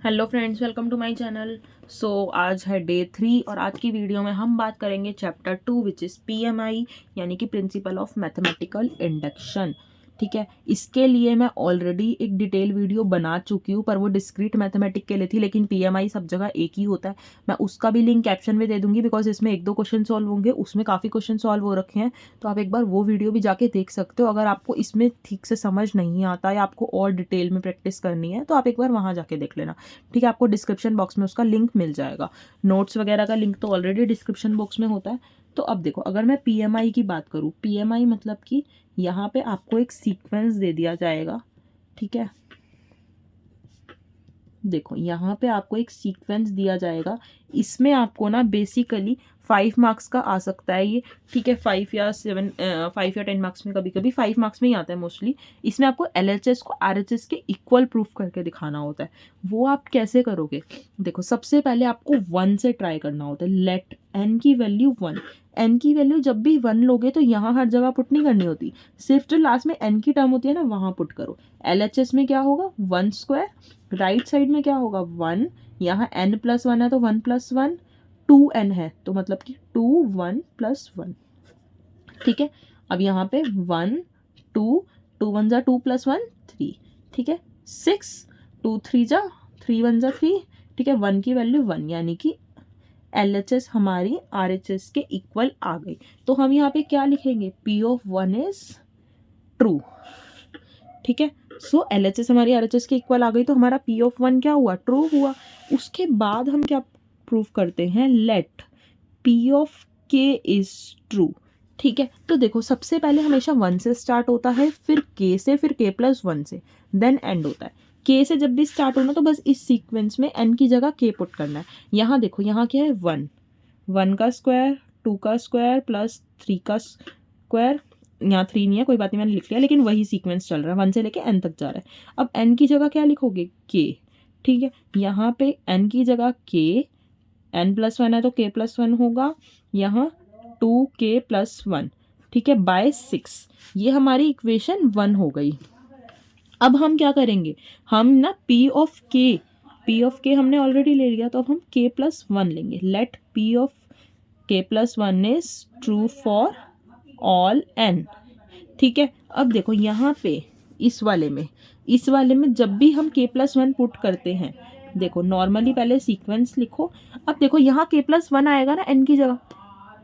Hello friends, welcome to my channel. आज है day 3 और आज की वीडियो में हम बात करेंगे चैप्टर 2 विच इज़ पीएमआई यानी कि प्रिंसिपल ऑफ मैथमेटिकल इंडक्शन। ठीक है, इसके लिए मैं ऑलरेडी एक डिटेल वीडियो बना चुकी हूँ, पर वो डिस्क्रीट मैथमेटिक के लिए थी, लेकिन पीएमआई सब जगह एक ही होता है। मैं उसका भी लिंक कैप्शन में दे दूंगी, बिकॉज इसमें 1-2 क्वेश्चन सॉल्व होंगे, उसमें काफ़ी क्वेश्चन सॉल्व हो रखे हैं, तो आप एक बार वो वीडियो भी जाके देख सकते हो। अगर आपको इसमें ठीक से समझ नहीं आता या आपको और डिटेल में प्रैक्टिस करनी है तो आप एक बार वहाँ जाके देख लेना। ठीक है, आपको डिस्क्रिप्शन बॉक्स में उसका लिंक मिल जाएगा। नोट्स वगैरह का लिंक तो ऑलरेडी डिस्क्रिप्शन बॉक्स में होता है। तो अब देखो, अगर मैं पीएमआई की बात करूँ, पीएमआई मतलब कि यहाँ पे आपको एक सीक्वेंस दे दिया जाएगा। ठीक है, देखो यहाँ पे आपको एक सीक्वेंस दिया जाएगा। इसमें आपको ना बेसिकली 5 मार्क्स का आ सकता है ये। ठीक है, 5 या 10 मार्क्स में, कभी कभी 5 मार्क्स में ही आता है मोस्टली। इसमें आपको एलएचएस को आरएचएस के इक्वल प्रूफ करके दिखाना होता है। वो आप कैसे करोगे? देखो, सबसे पहले आपको 1 से ट्राई करना होता है। लेट एन की वैल्यू 1। एन की वैल्यू जब भी 1 लोगे तो यहाँ हर जगह पुट नहीं करनी होती, सिर्फ जो लास्ट में एन की टर्म होती है ना वहाँ पुट करो। एलएचएस में क्या होगा? 1 स्क्वायर, राइट साइड में क्या होगा? 1, यहाँ n+1 है तो 1+1, 2n है तो मतलब कि 2 1 + 1। ठीक है, अब यहाँ पे 1 2 2 1 जा 2 + 1 3। ठीक है, 6 2 3 जा 3 1 जा 3। ठीक है, 1 की वैल्यू 1, यानी कि LHS हमारी RHS के इक्वल आ गई। तो हम यहाँ पे क्या लिखेंगे? P of 1 is true. ठीक है, सो LHS हमारी RHS के इक्वल आ गई, तो हमारा P of 1 क्या हुआ? ट्रू हुआ। उसके बाद हम क्या प्रूफ करते हैं? Let P of K is true. ठीक है, तो देखो सबसे पहले हमेशा 1 से स्टार्ट होता है, फिर K से, फिर K+1 से, देन एंड होता है। K से जब भी स्टार्ट होना तो बस इस सीक्वेंस में N की जगह K पुट करना है। यहाँ देखो, यहाँ क्या है? 1 1 का स्क्वायर, 2 का स्क्वायर प्लस 3 का स्क्वायर। यहाँ 3 नहीं है, कोई बात नहीं, मैंने लिख लिया, लेकिन वही सीक्वेंस चल रहा है, 1 से लेके n तक जा रहा है। अब n की जगह क्या लिखोगे? k। ठीक है, यहाँ पे n की जगह k, n+1 है तो k+1 होगा, यहाँ 2k+1। ठीक है, बाय 6। ये हमारी इक्वेशन 1 हो गई। अब हम क्या करेंगे? हम ना P ऑफ K हमने ऑलरेडी ले लिया, तो अब हम K+1 लेंगे। Let P of K+1 is true for all n। ठीक है, अब देखो यहाँ पे इस वाले में जब भी हम K+1 पुट करते हैं, देखो नॉर्मली पहले सीक्वेंस लिखो। अब देखो यहाँ K+1 आएगा ना n की जगह,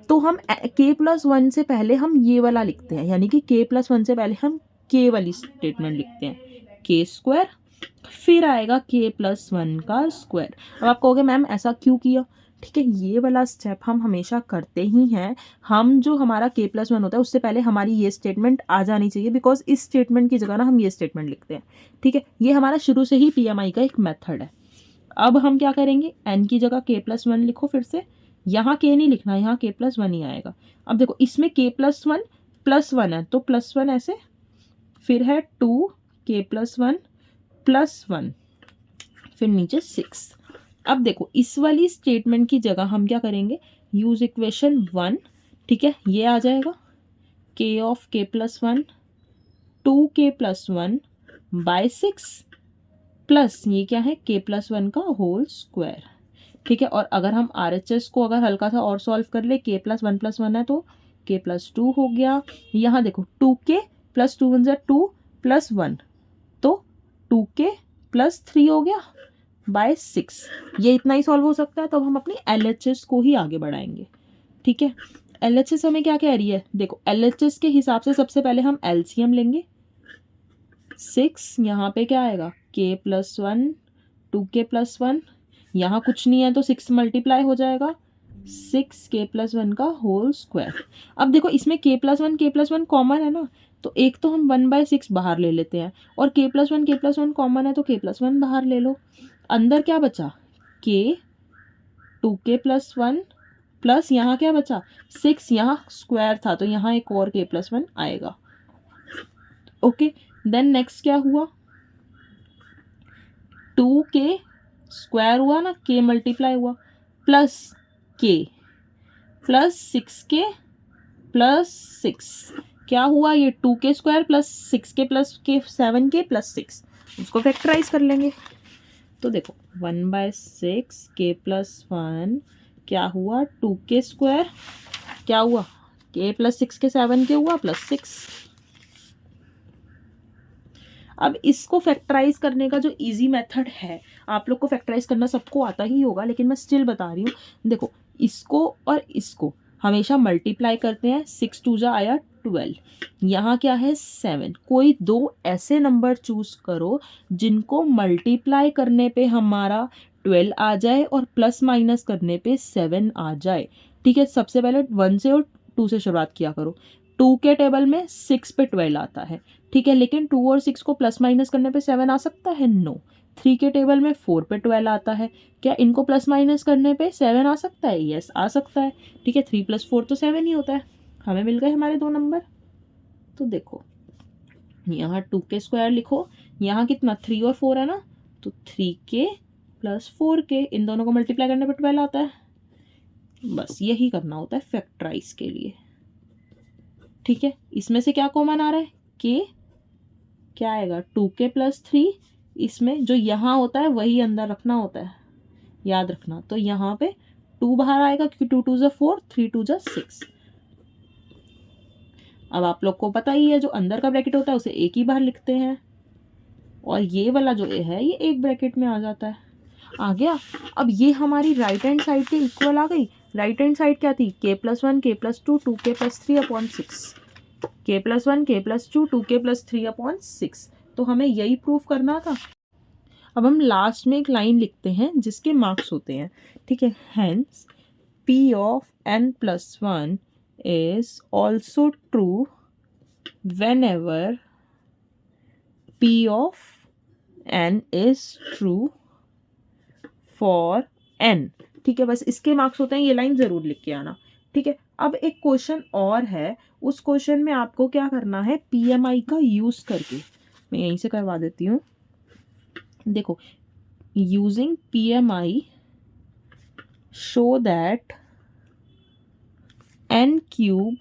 तो हम K+1 से पहले हम ये वाला लिखते हैं, यानी कि K+1 से पहले हम K वाली स्टेटमेंट लिखते हैं, K², फिर आएगा K+1 का स्क्वायर। अब आप कहोगे मैम ऐसा क्यों किया? ठीक है, ये वाला स्टेप हम हमेशा करते ही हैं। हम जो हमारा K+1 होता है उससे पहले हमारी ये स्टेटमेंट आ जानी चाहिए, बिकॉज इस स्टेटमेंट की जगह ना हम ये स्टेटमेंट लिखते हैं। ठीक है, ये हमारा शुरू से ही PMI का एक मेथड है। अब हम क्या करेंगे? n की जगह K+1 लिखो। फिर से यहाँ K नहीं लिखना, यहाँ K+1 ही आएगा। अब देखो इसमें K+1 +1 है तो +1 ऐसे, फिर है 2K+1 +1, फिर नीचे 6। अब देखो इस वाली स्टेटमेंट की जगह हम क्या करेंगे? Use equation 1। ठीक है, ये आ जाएगा K of K+1 2K+1 bye 6 plus ये क्या है? K+1 का होल स्क्वायर। ठीक है, और अगर हम RHS को अगर हल्का सा और सॉल्व कर ले, K+1 + 1 है तो K+2 हो गया। यहाँ देखो 2K + 2 1 2 + 1, तो 2K + 3 हो गया बाय 6। ये इतना ही सॉल्व हो सकता है, तो हम अपनी LHS को ही आगे बढ़ाएंगे। ठीक है, LHS हमें क्या कह रही है? देखो LHS के हिसाब से सबसे पहले हम LCM लेंगे। 6 यहाँ पे क्या आएगा? K+1 2K+1, यहाँ कुछ नहीं है तो 6 मल्टीप्लाई हो जाएगा, 6K+1 का होल स्क्वायर। अब देखो इसमें K+1 कॉमन है ना, तो एक तो हम 1/6 बाहर ले लेते हैं, और K+1 कॉमन है तो K+1 बाहर ले लो। अंदर क्या बचा? K 2K+1 प्लस यहाँ क्या बचा? 6, यहाँ स्क्वायर था तो यहाँ एक और K+1 आएगा। ओके, देन नेक्स्ट क्या हुआ? 2K स्क्वायर हुआ ना, K मल्टीप्लाई हुआ, plus K plus 6K plus 6, क्या हुआ? ये 2K square plus 6K plus K 7K plus 6। उसको फैक्टराइज कर लेंगे। तो देखो 1/6 k + 1 क्या हुआ 2k², क्या हुआ k + 6 के 7 के हुआ +6। अब इसको फैक्टराइज करने का जो इजी मेथड है, आप लोग को फैक्टराइज करना सबको आता ही होगा, लेकिन मैं स्टिल बता रही हूँ। देखो इसको और इसको हमेशा मल्टीप्लाई करते हैं, 6 2 जा आया 12, यहाँ क्या है 7। कोई दो ऐसे नंबर चूज करो जिनको मल्टीप्लाई करने पे हमारा 12 आ जाए और प्लस माइनस करने पे 7 आ जाए। ठीक है, सबसे पहले 1 से और 2 से शुरुआत किया करो। 2 के टेबल में 6 पे 12 आता है, ठीक है, लेकिन 2 और 6 को प्लस माइनस करने पे 7 आ सकता है? नो। 3 के टेबल में 4 पे 12 आता है, क्या इनको प्लस माइनस करने पे 7 आ सकता है? यस आ सकता है। ठीक है, 3 + 4 तो 7 ही होता है। हमें मिल गए हमारे दो नंबर। तो देखो यहाँ 2k² लिखो, यहाँ कितना 3 और 4 है ना, तो 3k + 4k, इन दोनों को मल्टीप्लाई करने पे 12 आता है। बस यही करना होता है फैक्टराइज के लिए। ठीक है, इसमें से क्या कॉमन आ रहा है? k, क्या आएगा 2k + 3, इसमें जो यहाँ होता है वही अंदर रखना होता है, याद रखना। तो यहाँ पे 2 बाहर आएगा क्योंकि 2 2 जा 4, 3 2 जा 6। अब आप लोग को पता ही है जो अंदर का ब्रैकेट होता है उसे एक ही बार लिखते हैं, और ये वाला जो है ये एक ब्रैकेट में आ जाता है। आ गया। अब ये हमारी राइट हैंड साइड के इक्वल आ गई। राइट हैंड साइड क्या थी? k + 1 k + 2 2k + 3/6, k + 1 k + 2 2k + 3/6। तो हमें यही प्रूफ करना था। अब हम लास्ट में एक लाइन लिखते हैं जिसके मार्क्स होते हैं। ठीक है, hence p of n + 1 is also true whenever p of n is true for n। ठीक है, बस इसके मार्क्स होते हैं, ये लाइन ज़रूर लिख के आना। ठीक है, अब एक क्वेश्चन और है, उस क्वेश्चन में आपको क्या करना है, PMI का यूज़ करके, मैं यहीं से करवा देती हूँ। देखो, using PMI show that n³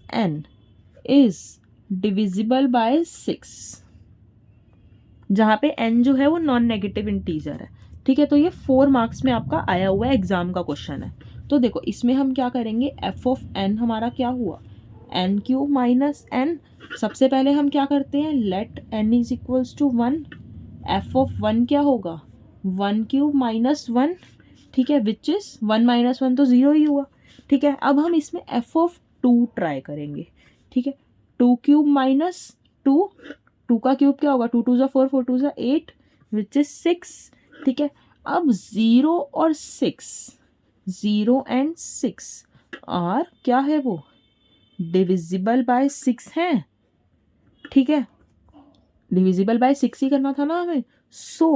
- n is divisible by 6, जहाँ पे n जो है वो नॉन नेगेटिव इंटीजर है। ठीक है, तो ये 4 मार्क्स में आपका आया हुआ एग्जाम का क्वेश्चन है। तो देखो इसमें हम क्या करेंगे, f of n हमारा क्या हुआ, n³ - n। सबसे पहले हम क्या करते हैं, लेट n = 1, f of 1 क्या होगा, 1³ - 1। ठीक है, विच इज 1 - 1 तो 0 ही हुआ। ठीक है, अब हम इसमें f of 2 ट्राई करेंगे। ठीक है, 2³ - 2, 2 का क्यूब क्या होगा, 2 2 जा 4 4 2 जा 8 विच इज 6। ठीक है, अब 0 और 6, 0 एंड 6 और क्या है वो, डिविजिबल बाय 6 है। ठीक है, डिविजिबल बाय 6 ही करना था ना हमें। सो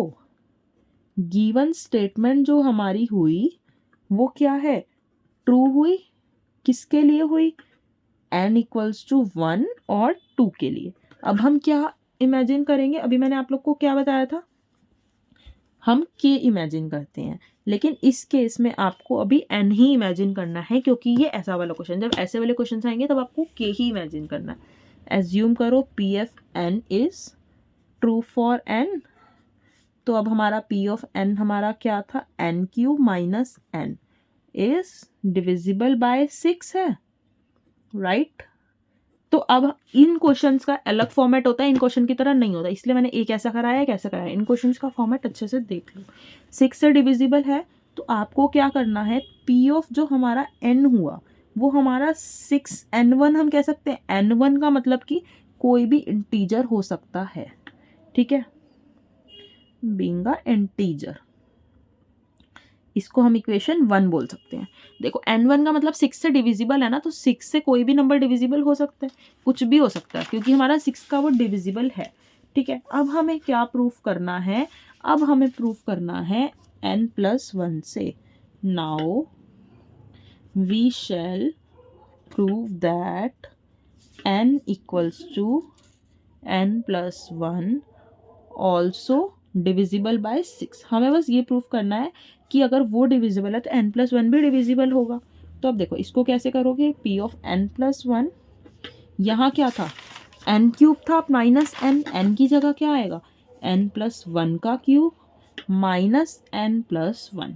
गिवन स्टेटमेंट जो हमारी हुई वो क्या है, ट्रू हुई। किसके लिए हुई, n = 1 और 2 के लिए। अब हम क्या इमेजिन करेंगे, अभी मैंने आप लोग को क्या बताया था, हम k इमेजिन करते हैं, लेकिन इस केस में आपको अभी n ही इमेजिन करना है, क्योंकि ये ऐसा वाला क्वेश्चन, जब ऐसे वाले क्वेश्चन आएंगे तब आपको k ही इमेजिन करना है। एज्यूम करो p of n is true for n, तो अब हमारा p of n हमारा क्या था, n³ - n is divisible by 6 है, राइट। तो अब इन क्वेश्चंस का अलग फॉर्मेट होता है, इन क्वेश्चन की तरह नहीं होता, इसलिए मैंने एक ऐसा कराया, एक ऐसा कराया। इन क्वेश्चंस का फॉर्मेट अच्छे से देख लो। 6 से डिविजिबल है तो आपको क्या करना है, p ऑफ जो हमारा n हुआ वो हमारा 6 n1 हम कह सकते हैं। n1 का मतलब कि कोई भी इंटीजर हो सकता है। ठीक है, बीइंग अ इंटीजर, इसको हम इक्वेशन 1 बोल सकते हैं। देखो n1 का मतलब 6 से डिविजिबल है ना, तो 6 से कोई भी नंबर डिविजिबल हो सकता है, कुछ भी हो सकता है, क्योंकि हमारा 6 का वो डिविजिबल है। ठीक है, अब हमें क्या प्रूफ करना है, अब हमें प्रूफ करना है n + 1 से। Now we shall prove that n = n + 1 also divisible by 6। हमें बस ये प्रूफ करना है कि अगर वो डिविजिबल है तो n + 1 भी डिविजिबल होगा। तो अब देखो इसको कैसे करोगे, p of n + 1, यहाँ क्या था, n³ था -n, n की जगह क्या आएगा, n+1 का क्यूब माइनस n+1।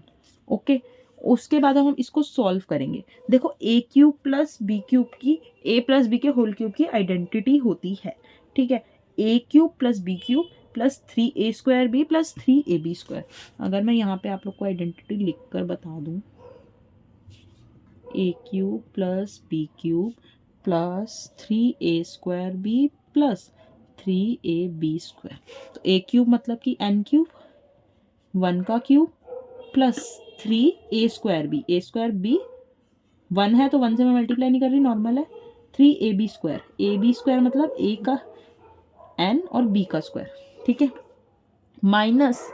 ओके, उसके बाद हम इसको सॉल्व करेंगे। देखो a cube plus b cube की a प्लस बी के होल क्यूब की आइडेंटिटी होती है, ठीक है। a cube plus b cube plus 3a² plus 3ab²। अगर मैं यहाँ पे आप लोग को आइडेंटिटी लिख कर बता दूँ, a cube plus b cube plus 3a² plus 3ab²। तो a क्यूब मतलब कि n क्यूब, 1 का क्यूब प्लस 3a²b, a²b 1 है तो 1 से मैं मल्टीप्लाई नहीं कर रही, नॉर्मल है। 3ab², ab² मतलब a का n और b का स्क्वायर, ठीक है। माइनस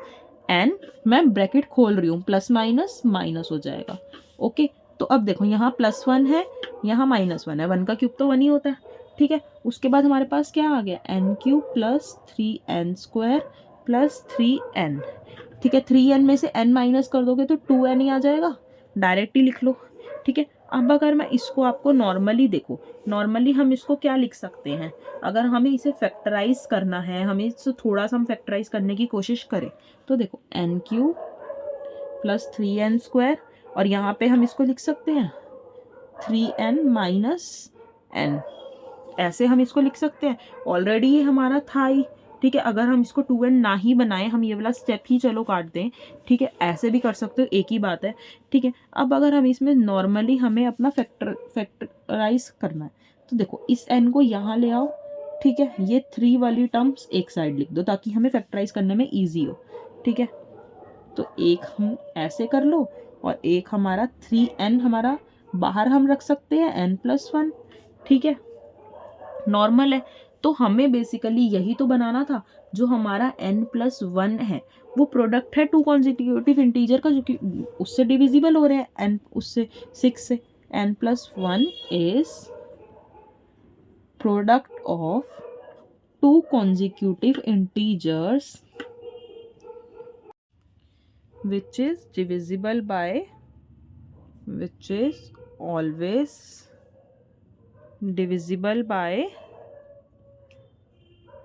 n, मैं ब्रैकेट खोल रही हूँ, प्लस माइनस माइनस हो जाएगा। ओके, तो अब देखो यहाँ +1 है, यहाँ -1 है, 1 का क्यूब तो 1 ही होता है, ठीक है। उसके बाद हमारे पास क्या आ गया, n³ plus 3n² plus 3n, ठीक है। 3n में से n माइनस कर दोगे तो 2n ही आ जाएगा, डायरेक्ट ही लिख लो, ठीक है। अब अगर मैं इसको आपको नॉर्मली देखो, नॉर्मली हम इसको क्या लिख सकते हैं, अगर हमें इसे फैक्टराइज करना है, हमें इसे थोड़ा सा हम फैक्टराइज करने की कोशिश करें तो देखो n³ प्लस 3n² और यहाँ पे हम इसको लिख सकते हैं 3n माइनस n, ऐसे हम इसको लिख सकते हैं। ऑलरेडी ये हमारा था ही, ठीक है। अगर हम इसको 2n ना ही बनाएं, हम ये वाला स्टेप ही चलो काट दें, ठीक है, ऐसे भी कर सकते हो, एक ही बात है, ठीक है। अब अगर हम इसमें नॉर्मली हमें अपना फैक्टराइज करना है तो देखो इस n को यहाँ ले आओ, ठीक है। ये 3 वाली टर्म्स एक साइड लिख दो ताकि हमें फैक्टराइज करने में ईजी हो, ठीक है। तो एक हम ऐसे कर लो और एक हमारा 3n हमारा बाहर हम रख सकते हैं n+1, ठीक है, नॉर्मल है। तो हमें बेसिकली यही तो बनाना था, जो हमारा n+1 है वो प्रोडक्ट है 2 कॉन्जिक्यूटिव इंटीजर का, जो कि उससे डिविजिबल हो रहे हैं, n उससे 6 से। n+1 is product of 2 consecutive integers which is divisible by, which is always divisible by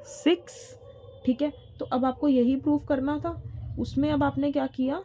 6, ठीक है। तो अब आपको यही प्रूव करना था, उसमें अब आपने क्या किया,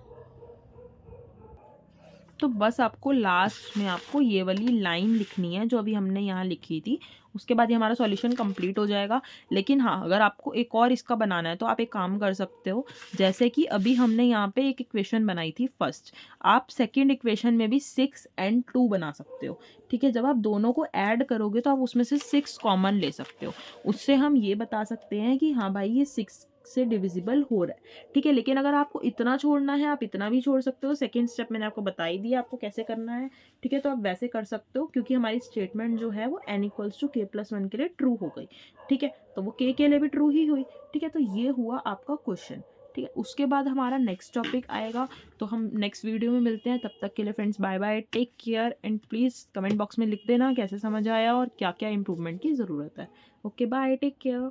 तो बस आपको लास्ट में आपको ये वाली लाइन लिखनी है जो अभी हमने यहाँ लिखी थी, उसके बाद ये हमारा सॉल्यूशन कंप्लीट हो जाएगा। लेकिन हाँ, अगर आपको एक और इसका बनाना है तो आप एक काम कर सकते हो, जैसे कि अभी हमने यहाँ पे एक इक्वेशन बनाई थी फर्स्ट, आप सेकंड इक्वेशन में भी 6 and 2 बना सकते हो, ठीक है। जब आप दोनों को ऐड करोगे तो आप उसमें से 6 कॉमन ले सकते हो, उससे हम ये बता सकते हैं कि हाँ भाई ये 6 से डिविजिबल हो रहा है, ठीक है। लेकिन अगर आपको इतना छोड़ना है आप इतना भी छोड़ सकते हो, सेकंड स्टेप मैंने आपको बता ही दिया आपको कैसे करना है, ठीक है। तो आप वैसे कर सकते हो, क्योंकि हमारी स्टेटमेंट जो है वो n = k+1 के लिए ट्रू हो गई, ठीक है। तो वो k के लिए भी ट्रू ही हुई, ठीक है। तो ये हुआ आपका क्वेश्चन, ठीक है। उसके बाद हमारा नेक्स्ट टॉपिक आएगा, तो हम नेक्स्ट वीडियो में मिलते हैं। तब तक के लिए friends bye bye, take care, and please comment box में लिख देना कैसे समझ आया और क्या क्या इंप्रूवमेंट की ज़रूरत है। Okay bye, take care.